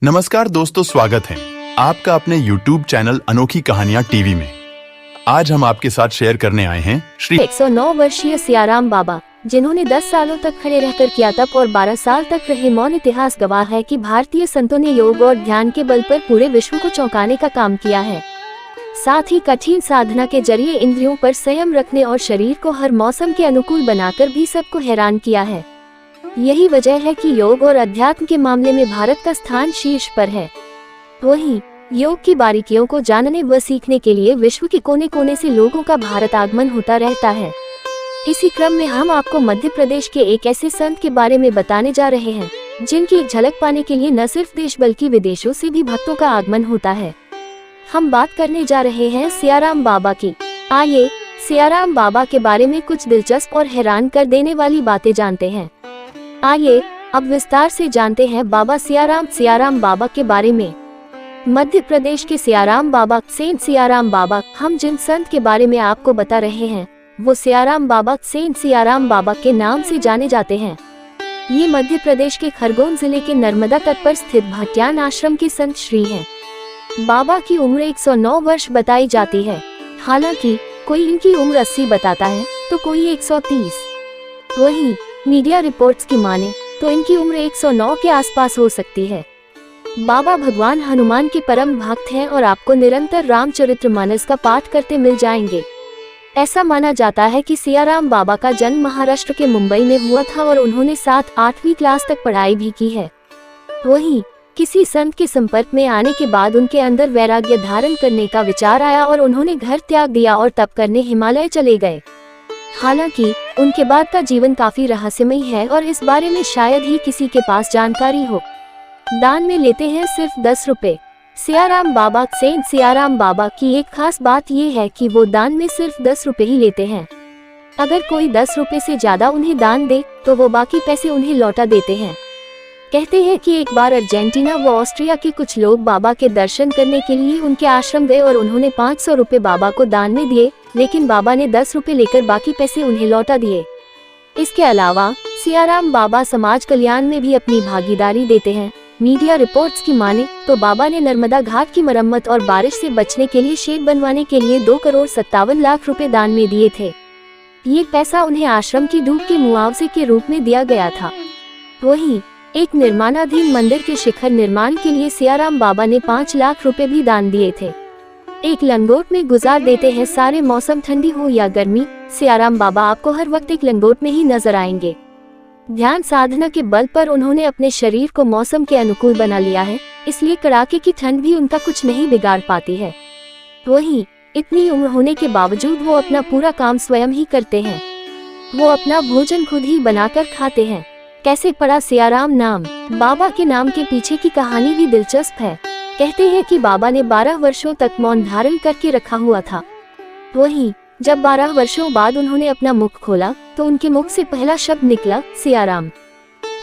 नमस्कार दोस्तों, स्वागत है आपका अपने YouTube चैनल अनोखी कहानियां टीवी में। आज हम आपके साथ शेयर करने आए हैं श्री 109 वर्षीय सियाराम बाबा, जिन्होंने 10 सालों तक खड़े रहकर किया तप और 12 साल तक रहे मौन। इतिहास गवाह है कि भारतीय संतों ने योग और ध्यान के बल पर पूरे विश्व को चौंकाने का काम किया है। साथ ही कठिन साधना के जरिए इंद्रियों पर संयम रखने और शरीर को हर मौसम के अनुकूल बनाकर भी सबको हैरान किया है। यही वजह है कि योग और अध्यात्म के मामले में भारत का स्थान शीर्ष पर है। वहीं योग की बारीकियों को जानने व सीखने के लिए विश्व के कोने कोने से लोगों का भारत आगमन होता रहता है। इसी क्रम में हम आपको मध्य प्रदेश के एक ऐसे संत के बारे में बताने जा रहे हैं, जिनकी एक झलक पाने के लिए न सिर्फ देश बल्कि विदेशों से भी भक्तों का आगमन होता है। हम बात करने जा रहे हैं सियाराम बाबा की। आइए सियाराम बाबा के बारे में कुछ दिलचस्प और हैरान कर देने वाली बातें जानते हैं। आइए अब विस्तार से जानते हैं बाबा सियाराम बाबा के बारे में। मध्य प्रदेश के सियाराम बाबा, सेंट सियाराम बाबा, हम जिन संत के बारे में आपको बता रहे हैं वो सियाराम बाबा, सेंट सियाराम बाबा के नाम से जाने जाते हैं। ये मध्य प्रदेश के खरगोन जिले के नर्मदा तट पर स्थित भाटियान आश्रम के संत श्री हैं। बाबा की उम्र 109 वर्ष बताई जाती है। हालांकि कोई इनकी उम्र 80 बताता है तो कोई 130। वहीं मीडिया रिपोर्ट्स की माने तो इनकी उम्र 109 के आसपास हो सकती है। बाबा भगवान हनुमान के परम भक्त हैं और आपको निरंतर रामचरितमानस का पाठ करते मिल जाएंगे। ऐसा माना जाता है कि सियाराम बाबा का जन्म महाराष्ट्र के मुंबई में हुआ था और उन्होंने 7-8वीं क्लास तक पढ़ाई भी की है। वहीं किसी संत के संपर्क में आने के बाद उनके अंदर वैराग्य धारण करने का विचार आया और उन्होंने घर त्याग दिया और तप करने हिमालय चले गए। हालांकि उनके बाद का जीवन काफी रहस्यमय है और इस बारे में शायद ही किसी के पास जानकारी हो। दान में लेते हैं सिर्फ 10 रुपए। सियाराम बाबा, सेंट सियाराम बाबा की एक खास बात ये है कि वो दान में सिर्फ 10 रुपए ही लेते हैं। अगर कोई 10 रुपए से ज्यादा उन्हें दान दे तो वो बाकी पैसे उन्हें लौटा देते हैं। कहते हैं कि एक बार अर्जेंटीना व ऑस्ट्रिया के कुछ लोग बाबा के दर्शन करने के लिए उनके आश्रम गए और उन्होंने 500 रुपए बाबा को दान में दिए, लेकिन बाबा ने 10 रुपए लेकर बाकी पैसे उन्हें लौटा दिए। इसके अलावा सियाराम बाबा समाज कल्याण में भी अपनी भागीदारी देते हैं। मीडिया रिपोर्ट्स की माने तो बाबा ने नर्मदा घाट की मरम्मत और बारिश से बचने के लिए शेड बनवाने के लिए 2,57,00,000 रुपए दान में दिए थे। ये पैसा उन्हें आश्रम की धूप के मुआवजे के रूप में दिया गया था। वहीं एक निर्माणाधीन मंदिर के शिखर निर्माण के लिए सियाराम बाबा ने 5 लाख रुपए भी दान दिए थे। एक लंगोट में गुजार देते हैं सारे मौसम, ठंडी हो या गर्मी, सियाराम बाबा आपको हर वक्त एक लंगोट में ही नजर आएंगे। ध्यान साधना के बल पर उन्होंने अपने शरीर को मौसम के अनुकूल बना लिया है, इसलिए कड़ाके की ठंड भी उनका कुछ नहीं बिगाड़ पाती है। वहीं इतनी उम्र होने के बावजूद वो अपना पूरा काम स्वयं ही करते हैं। वो अपना भोजन खुद ही बनाकर खाते हैं। कैसे पड़ा सियाराम नाम? बाबा के नाम के पीछे की कहानी भी दिलचस्प है। कहते हैं कि बाबा ने 12 वर्षों तक मौन धारण करके रखा हुआ था। वहीं जब 12 वर्षों बाद उन्होंने अपना मुख खोला तो उनके मुख से पहला शब्द निकला सियाराम।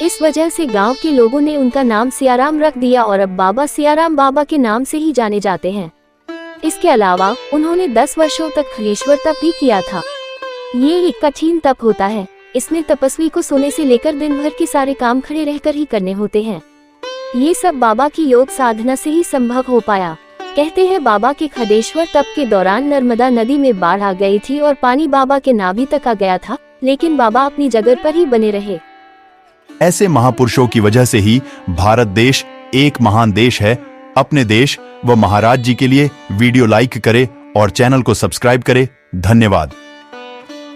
इस वजह से गांव के लोगों ने उनका नाम सियाराम रख दिया और अब बाबा सियाराम बाबा के नाम से ही जाने जाते हैं। इसके अलावा उन्होंने 10 वर्षों तक खलेश्वर तप भी किया था। ये एक कठिन तप होता है। इसमें तपस्वी को सोने से लेकर दिन भर के सारे काम खड़े रहकर ही करने होते हैं। ये सब बाबा की योग साधना से ही संभव हो पाया। कहते हैं बाबा के खडेश्वर तप के दौरान नर्मदा नदी में बाढ़ आ गई थी और पानी बाबा के नाभि तक आ गया था, लेकिन बाबा अपनी जगह पर ही बने रहे। ऐसे महापुरुषों की वजह से ही भारत देश एक महान देश है। अपने देश व महाराज जी के लिए वीडियो लाइक करें और चैनल को सब्सक्राइब करें। धन्यवाद।